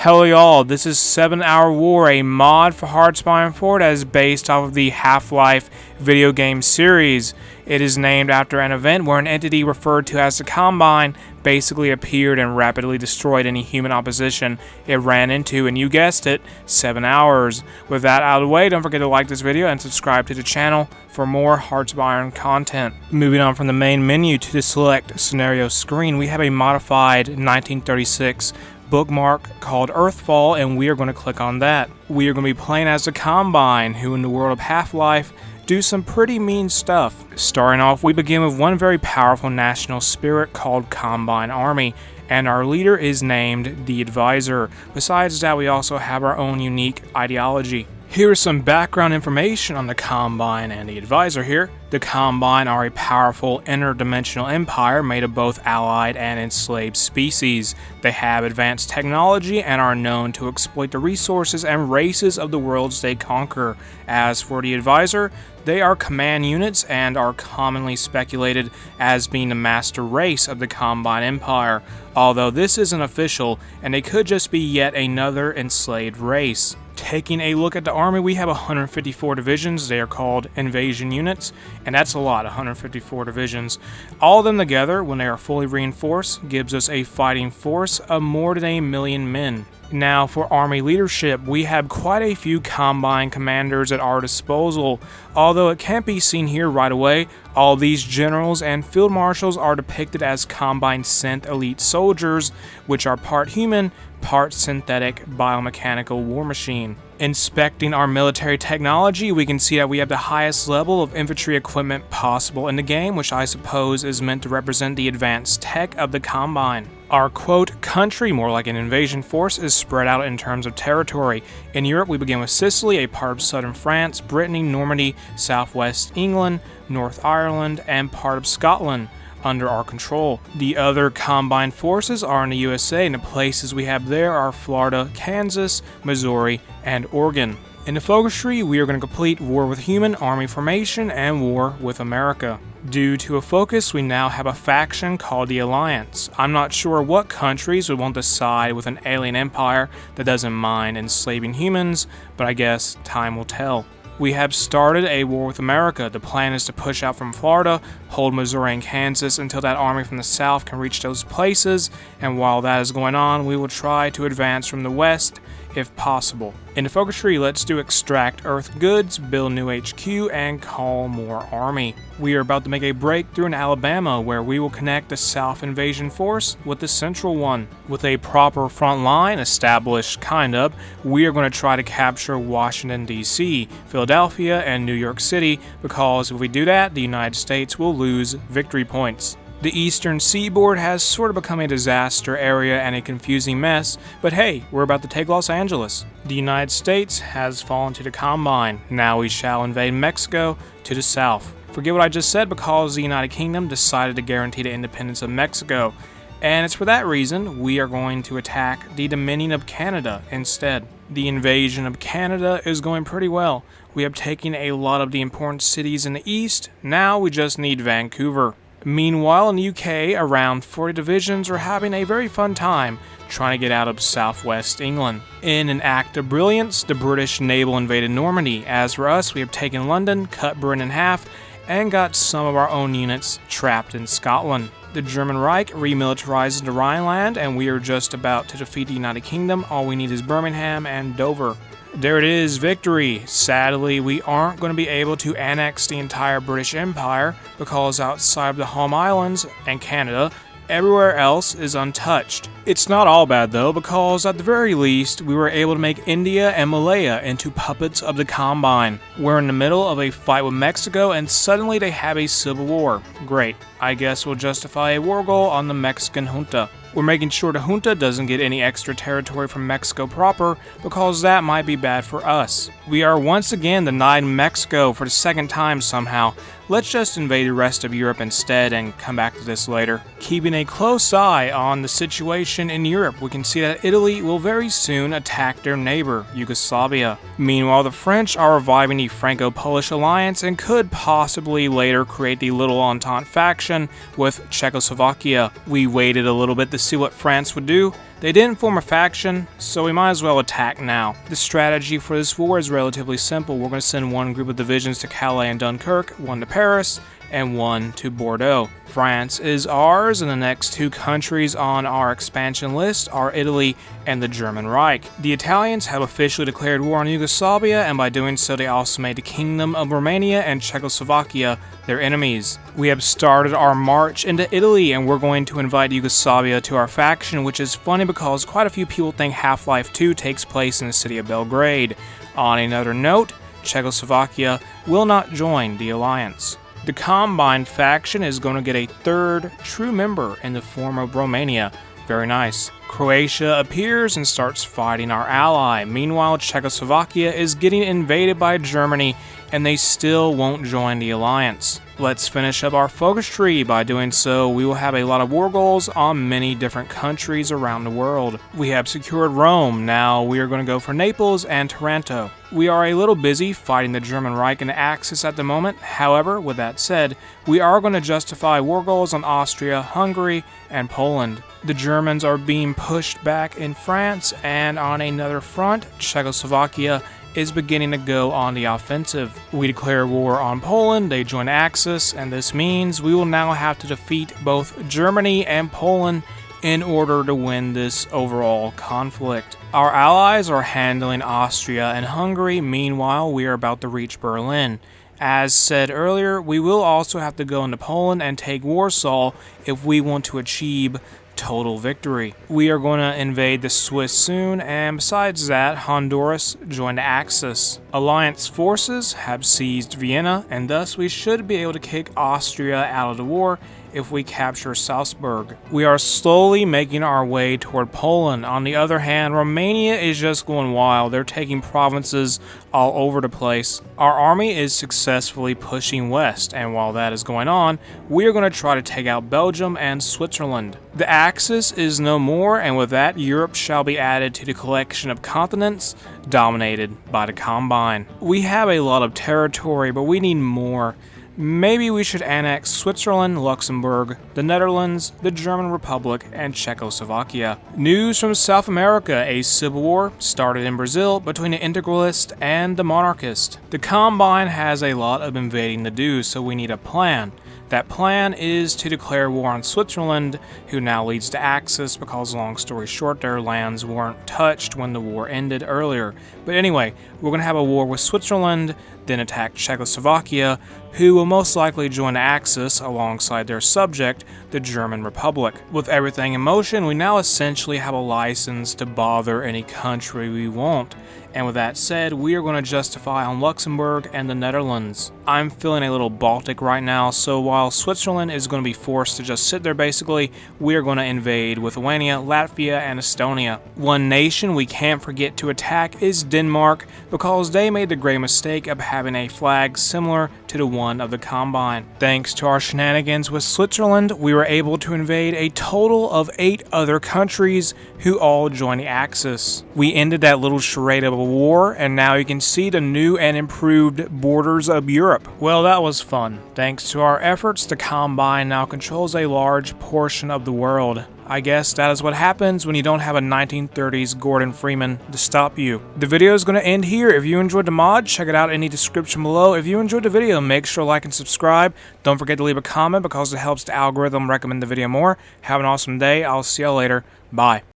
Hello y'all, this is 7 Hour War, a mod for Hearts-Iron IV that is based off of the Half-Life video game series. It is named after an event where an entity referred to as the Combine basically appeared and rapidly destroyed any human opposition it ran into, and you guessed it, 7 hours. With that out of the way, don't forget to like this video and subscribe to the channel for more Hearts of Iron content. Moving on from the main menu to the select scenario screen, we have a modified 1936 bookmark called Earthfall, and we are going to click on that. We are going to be playing as the Combine, who in the world of Half-Life do some pretty mean stuff. Starting off, we begin with one very powerful national spirit called Combine Army, and our leader is named the Advisor. Besides that, we also have our own unique ideology. Here is some background information on the Combine and the Advisor here. The Combine are a powerful interdimensional empire made of both allied and enslaved species. They have advanced technology and are known to exploit the resources and races of the worlds they conquer. As for the Advisor, they are command units and are commonly speculated as being the master race of the Combine Empire, although this isn't official and they could just be yet another enslaved race. Taking a look at the army, we have 154 divisions. They are called invasion units, and that's a lot, 154 divisions. All of them together, when they are fully reinforced, gives us a fighting force of more than 1 million men. Now, for army leadership, we have quite a few Combine commanders at our disposal. Although it can't be seen here right away, all these generals and field marshals are depicted as Combine synth elite soldiers, which are part human, part synthetic biomechanical war machine. Inspecting our military technology, we can see that we have the highest level of infantry equipment possible in the game, which I suppose is meant to represent the advanced tech of the Combine. Our quote country, more like an invasion force, is spread out in terms of territory. In Europe, we begin with Sicily, a part of southern France, Brittany, Normandy, southwest England, North Ireland, and part of Scotland under our control. The other Combine forces are in the USA, and the places we have there are Florida, Kansas, Missouri, and Oregon. In the focus tree, we are going to complete War with Human, Army Formation, and War with America. Due to a focus, we now have a faction called the Alliance. I'm not sure what countries would want to side with an alien empire that doesn't mind enslaving humans, but I guess time will tell. We have started a war with America. The plan is to push out from Florida, hold Missouri and Kansas until that army from the south can reach those places, and while that is going on, we will try to advance from the west if possible. In the focus tree, let's do extract Earth goods, build new HQ, and call more army. We are about to make a breakthrough in Alabama where we will connect the South Invasion Force with the Central one. With a proper front line established, kind of, we are going to try to capture Washington, D.C., Philadelphia, and New York City, because if we do that, the United States will lose victory points. The eastern seaboard has sort of become a disaster area and a confusing mess, but hey, we're about to take Los Angeles. The United States has fallen to the Combine. Now we shall invade Mexico to the south. Forget what I just said because the United Kingdom decided to guarantee the independence of Mexico, and it's for that reason we are going to attack the Dominion of Canada instead. The invasion of Canada is going pretty well. We have taken a lot of the important cities in the east. Now we just need Vancouver. Meanwhile, in the UK, around 40 divisions are having a very fun time trying to get out of southwest England. In an act of brilliance, the British naval invaded Normandy. As for us, we have taken London, cut Britain in half, and got some of our own units trapped in Scotland. The German Reich remilitarizes the Rhineland, and we are just about to defeat the United Kingdom. All we need is Birmingham and Dover. There it is, victory. Sadly, we aren't going to be able to annex the entire British Empire because outside of the home islands and Canada, everywhere else is untouched. It's not all bad though, because at the very least, we were able to make India and Malaya into puppets of the Combine. We're in the middle of a fight with Mexico and suddenly they have a civil war. Great, I guess we'll justify a war goal on the Mexican junta. We're making sure the junta doesn't get any extra territory from Mexico proper, because that might be bad for us. We are once again denied Mexico for the second time somehow. Let's just invade the rest of Europe instead and come back to this later. Keeping a close eye on the situation in Europe, we can see that Italy will very soon attack their neighbor, Yugoslavia. Meanwhile, the French are reviving the Franco-Polish alliance and could possibly later create the Little Entente faction with Czechoslovakia. We waited a little bit to see what France would do. They didn't form a faction, so we might as well attack now. The strategy for this war is relatively simple. We're going to send one group of divisions to Calais and Dunkirk, one to Paris, and one to Bordeaux. France is ours, and the next two countries on our expansion list are Italy and the German Reich. The Italians have officially declared war on Yugoslavia, and by doing so they also made the Kingdom of Romania and Czechoslovakia their enemies. We have started our march into Italy, and we're going to invite Yugoslavia to our faction, which is funny because quite a few people think Half-Life 2 takes place in the city of Belgrade. On another note, Czechoslovakia will not join the alliance. The Combine faction is going to get a third true member in the form of Romania. Very nice. Croatia appears and starts fighting our ally. Meanwhile, Czechoslovakia is getting invaded by Germany, and they still won't join the alliance. Let's finish up our focus tree. By doing so, we will have a lot of war goals on many different countries around the world. We have secured Rome. Now we are going to go for Naples and Taranto. We are a little busy fighting the German Reich and Axis at the moment. However, with that said, we are going to justify war goals on Austria, Hungary, and Poland. The Germans are being pushed back in France, and on another front, Czechoslovakia is beginning to go on the offensive. We declare war on Poland, they join Axis, and this means we will now have to defeat both Germany and Poland in order to win this overall conflict. Our allies are handling Austria and Hungary. Meanwhile, we are about to reach Berlin. As said earlier, we will also have to go into Poland and take Warsaw if we want to achieve total victory. We are going to invade the Swiss soon, and besides that, Honduras joined Axis. Alliance forces have seized Vienna, and thus we should be able to kick Austria out of the war if we capture Salzburg. We are slowly making our way toward Poland. On the other hand, Romania is just going wild. They're taking provinces all over the place. Our army is successfully pushing west, and while that is going on, we are going to try to take out Belgium and Switzerland. The Axis is no more, and with that, Europe shall be added to the collection of continents dominated by the Combine. We have a lot of territory, but we need more. Maybe we should annex Switzerland, Luxembourg, the Netherlands, the German Republic, and Czechoslovakia. News from South America: a civil war started in Brazil between the integralist and the monarchist. The Combine has a lot of invading to do, so we need a plan. That plan is to declare war on Switzerland, who now leads to Axis because, long story short, their lands weren't touched when the war ended earlier. But anyway, we're going to have a war with Switzerland, then attack Czechoslovakia, who will most likely join Axis alongside their subject, the German Republic. With everything in motion, we now essentially have a license to bother any country we want. And with that said, we are going to justify on Luxembourg and the Netherlands. I'm feeling a little Baltic right now, so while Switzerland is going to be forced to just sit there basically, we are going to invade Lithuania, Latvia, and Estonia. One nation we can't forget to attack is Denmark, because they made the great mistake of having a flag similar to the one of the Combine. Thanks to our shenanigans with Switzerland, we were able to invade a total of 8 other countries who all joined the Axis. We ended that little charade of a war, and now you can see the new and improved borders of Europe. Well, that was fun. Thanks to our efforts, the Combine now controls a large portion of the world. I guess that is what happens when you don't have a 1930s Gordon Freeman to stop you. The video is going to end here. If you enjoyed the mod, check it out in the description below. If you enjoyed the video, make sure to like and subscribe. Don't forget to leave a comment because it helps the algorithm recommend the video more. Have an awesome day. I'll see y'all later. Bye.